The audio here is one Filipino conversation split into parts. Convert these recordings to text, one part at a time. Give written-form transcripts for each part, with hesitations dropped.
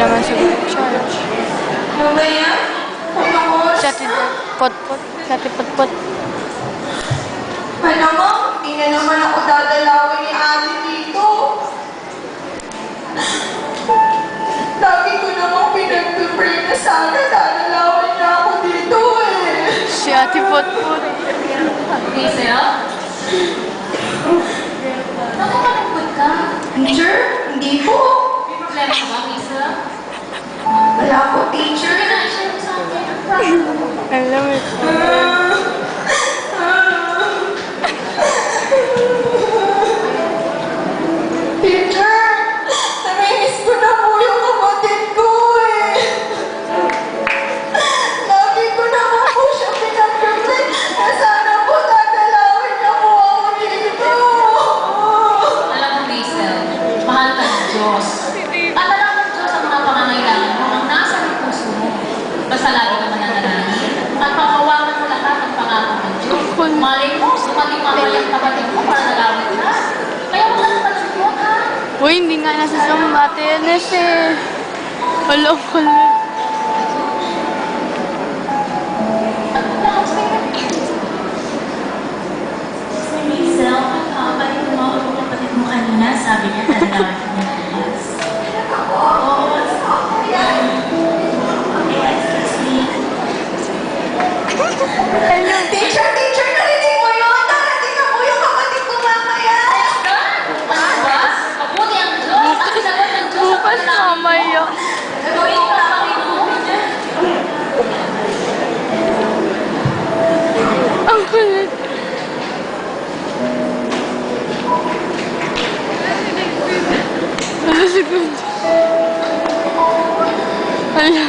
naman sa charge. Mamaya, pagkakos. Si Ate Potpot. Si Ate Potpot. Ano mo, hindi na naman ako dadalawin ni Ate dito. Lagi ko namang pinag-pray na sana dadalawin na ako dito eh. Si Ate Potpot. Hazel? Nakakalungkot ka? Teacher, hindi po. May problema ka ba, Hazel? Wala po, teacher. Sige na, i-share mo sa akin ang problem mo. Alam mo. Teacher, namimiss ko na po yung kapatid ko eh. Lagi ko naman po siya pinag-pray na sana po dadalawin na po ako dito. Alam mo, Hazel, mahal ka ng Diyos. At alam ng Diyos ang mga pangangailangan mo ang nasa ng puso mo. Basta lagi ka mananalangin at papawakan mo lahat ng pangako ng Diyos. Malay mo, sumaling mamayang kapatid mo para nalawin ka. Kaya huwag ka naman subukan, ha? Uy, hindi nga nasa Ate Ines eh. Alam ko na. At lang, sige. Hazel, balik mo ang kapatid mo kanina, sabi niya dadalawin ka niya bukas. Oo. Excuse me. Teacher, narinig mo yun? Darating na po yung kapatid ko mamaya. Ano ba? Mabuti ang Diyos. Ang sinagot ng Diyos ang Bukas panalangin mo. mamaya. Gagawin ko ang Panginoon. Ang kulit. Ano siguro? Ala.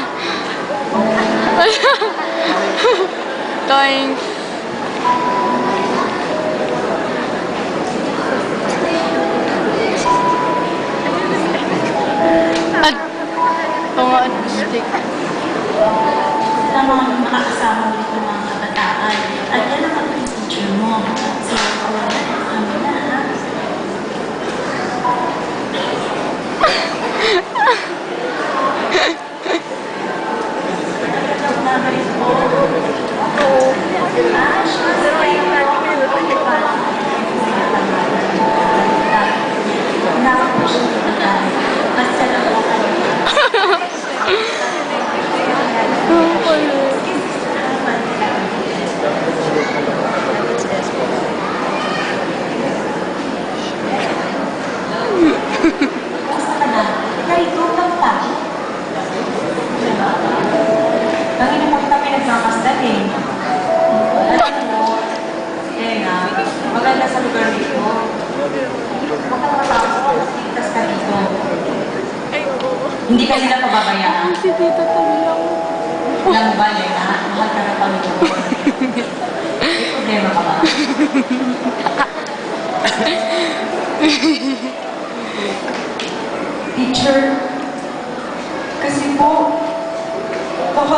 Ala. Thanks. At pangaan stick. Sila mga makakasama ulit ng mga kabataan. At yan ang mga teacher mo. So, kami na, ha? Nabalik po. Ash, masaya po. Nakapush mo ito. Basta lang po kayo. Ang kulit. Basta ka na. Naigutom pa. Kanina mo kita pinagkakastan eh. Alam mo, nga, maganda sa lugar dito. Huwag kang matapos kung magkikitas ka dito. Hindi ka nila pababayaan. Si Tita Tulang. Alam mo ba, Lena? Mahal ka ng Panginoon. May problema ka ba? Teacher,